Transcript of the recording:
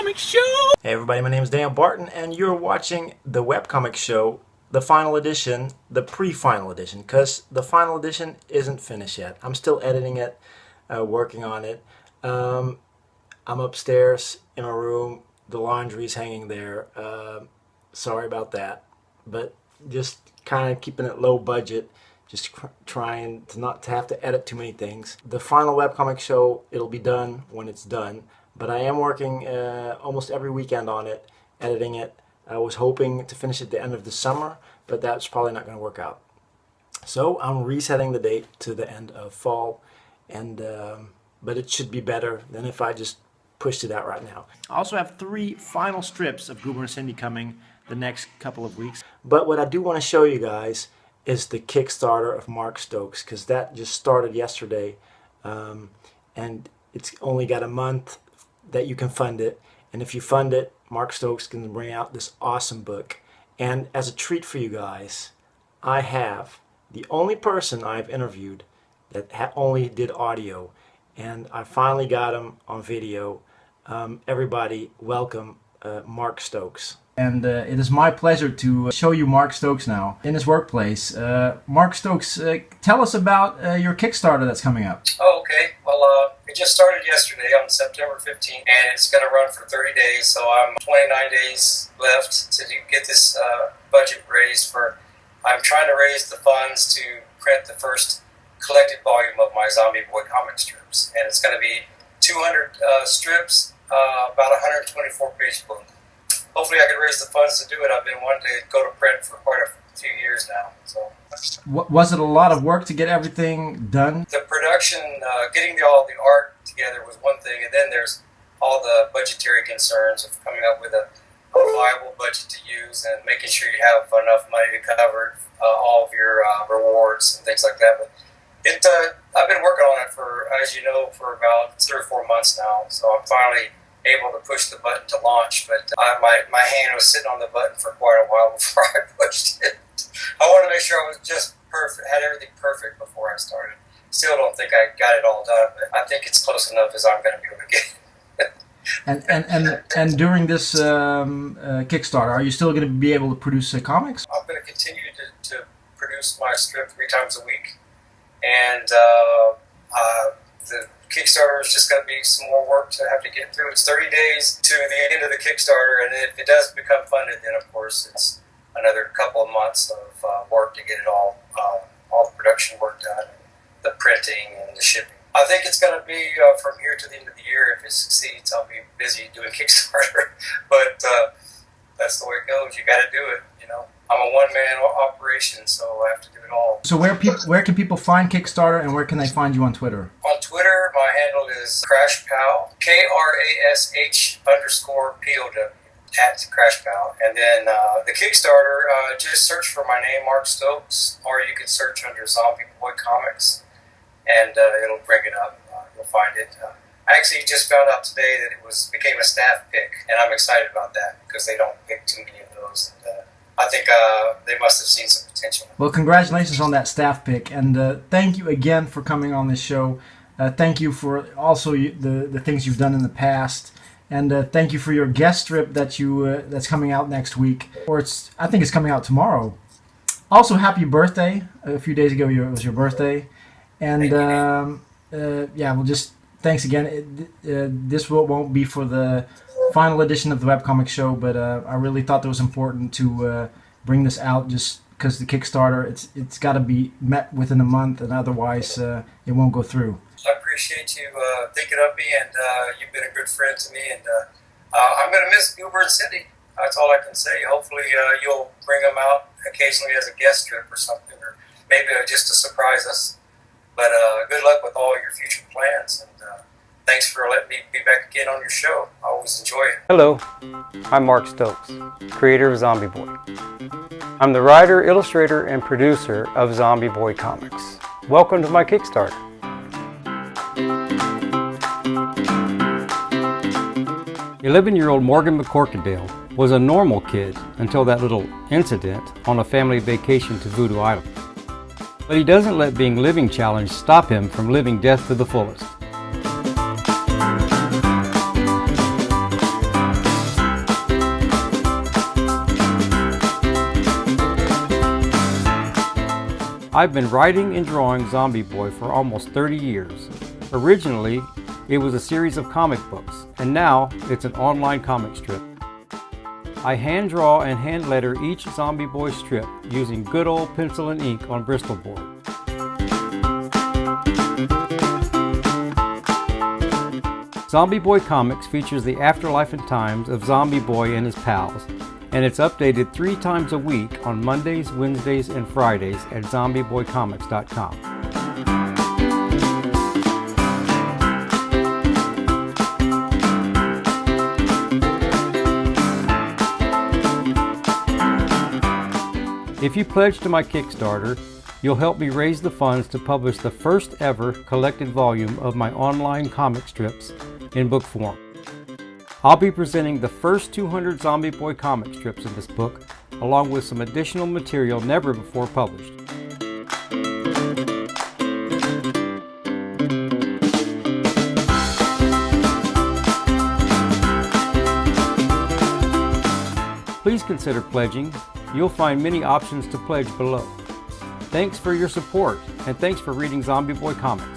Webcomic Show! Hey everybody, my name is Daniel Barton and you're watching the Webcomic Show, the final edition, the pre-final edition, because the final edition isn't finished yet. I'm still editing it, working on it. I'm upstairs in my room, the laundry's hanging there. Sorry about that, but just kind of keeping it low budget, just trying to not to have to edit too many things. The final Webcomic Show, it'll be done when it's done. But I am working almost every weekend on it, editing it. I was hoping to finish at the end of the summer, but that's probably not going to work out. So I'm resetting the date to the end of fall, and but it should be better than if I just pushed it out right now. I also have 3 final strips of Goober and Cindy coming the next couple of weeks. But what I do want to show you guys is the Kickstarter of Mark Stokes, because that just started yesterday, and it's only got a month that you can fund it, and if you fund it, Mark Stokes can bring out this awesome book. And as a treat for you guys, I have the only person I've interviewed that only did audio, and I finally got him on video. Everybody, welcome Mark Stokes. And it is my pleasure to show you Mark Stokes now in his workplace. Mark Stokes, tell us about your Kickstarter that's coming up. Oh, okay. Well, it just started yesterday on September 15th, and it's going to run for 30 days, so I'm 29 days left to get this budget raised for. I'm trying to raise the funds to print the first collected volume of my Zombie Boy comic strips, and it's going to be 200 strips, about a 124-page book. Hopefully I can raise the funds to do it. I've been wanting to go to print for quite a few years now. So, was it a lot of work to get everything done? The production, getting all the art together was one thing, and then there's all the budgetary concerns of coming up with a viable budget to use and making sure you have enough money to cover all of your rewards and things like that. But I've been working on it for, as you know, for about 3 or 4 months now. So I'm finally able to push the button to launch, but my hand was sitting on the button for quite a while before I pushed it. I wanted to make sure I was just perfect, had everything perfect before I started. Still don't think I got it all done, but I think it's close enough as I'm going to be able to get. And during this Kickstarter, are you still going to be able to produce comics? I'm going to continue to produce my strip 3 times a week, and the Kickstarter is just going to be some more work to have to get through. It's 30 days to the end of the Kickstarter, and if it does become funded, then of course it's another couple of months of work to get it all the production work done, the printing and the shipping. I think it's going to be from here to the end of the year. If it succeeds, I'll be busy doing Kickstarter, but that's the way it goes. You got to do it, you know. I'm a one-man operation, so I have to do it all. So where can people find Kickstarter, and where can they find you on Twitter? On Twitter, my handle is CrashPow, KRASH_POW, at CrashPow. And then the Kickstarter, just search for my name, Mark Stokes, or you can search under Zombie Boy Comics, and it'll bring it up. You'll find it. I actually just found out today that it became a staff pick, and I'm excited about that because they don't pick too many of those. And, I think they must have seen some potential. Well, congratulations on that staff pick, and thank you again for coming on this show. Thank you for also the things you've done in the past, and thank you for your guest strip that that's coming out next week, or I think it's coming out tomorrow. Also, happy birthday! A few days ago, it was your birthday, and yeah, well, just thanks again. This won't be for the final edition of the Webcomic Show, but I really thought it was important to bring this out just because the Kickstarter, it's got to be met within a month, and otherwise it won't go through. I appreciate you thinking of me, and you've been a good friend to me, and I'm going to miss Goober and Cindy. That's all I can say. Hopefully you'll bring them out occasionally as a guest trip or something, or maybe just to surprise us. But good luck with all your future plans, and thanks for letting me be back again on your show. I always enjoy it. Hello, I'm Mark Stokes, creator of Zombie Boy. I'm the writer, illustrator, and producer of Zombie Boy Comics. Welcome to my Kickstarter. The 11-year-old Morgan McCorkindale was a normal kid until that little incident on a family vacation to Voodoo Island. But he doesn't let being living challenged stop him from living death to the fullest. I've been writing and drawing Zombie Boy for almost 30 years. Originally, it was a series of comic books, and now it's an online comic strip. I hand draw and hand letter each Zombie Boy strip using good old pencil and ink on Bristol board. Zombie Boy Comics features the afterlife and times of Zombie Boy and his pals, and it's updated 3 times a week on Mondays, Wednesdays, and Fridays at zombieboycomics.com. If you pledge to my Kickstarter, you'll help me raise the funds to publish the first ever collected volume of my online comic strips in book form. I'll be presenting the first 200 Zombie Boy comic strips in this book, along with some additional material never before published. Please consider pledging. You'll find many options to pledge below. Thanks for your support, and thanks for reading Zombie Boy Comics.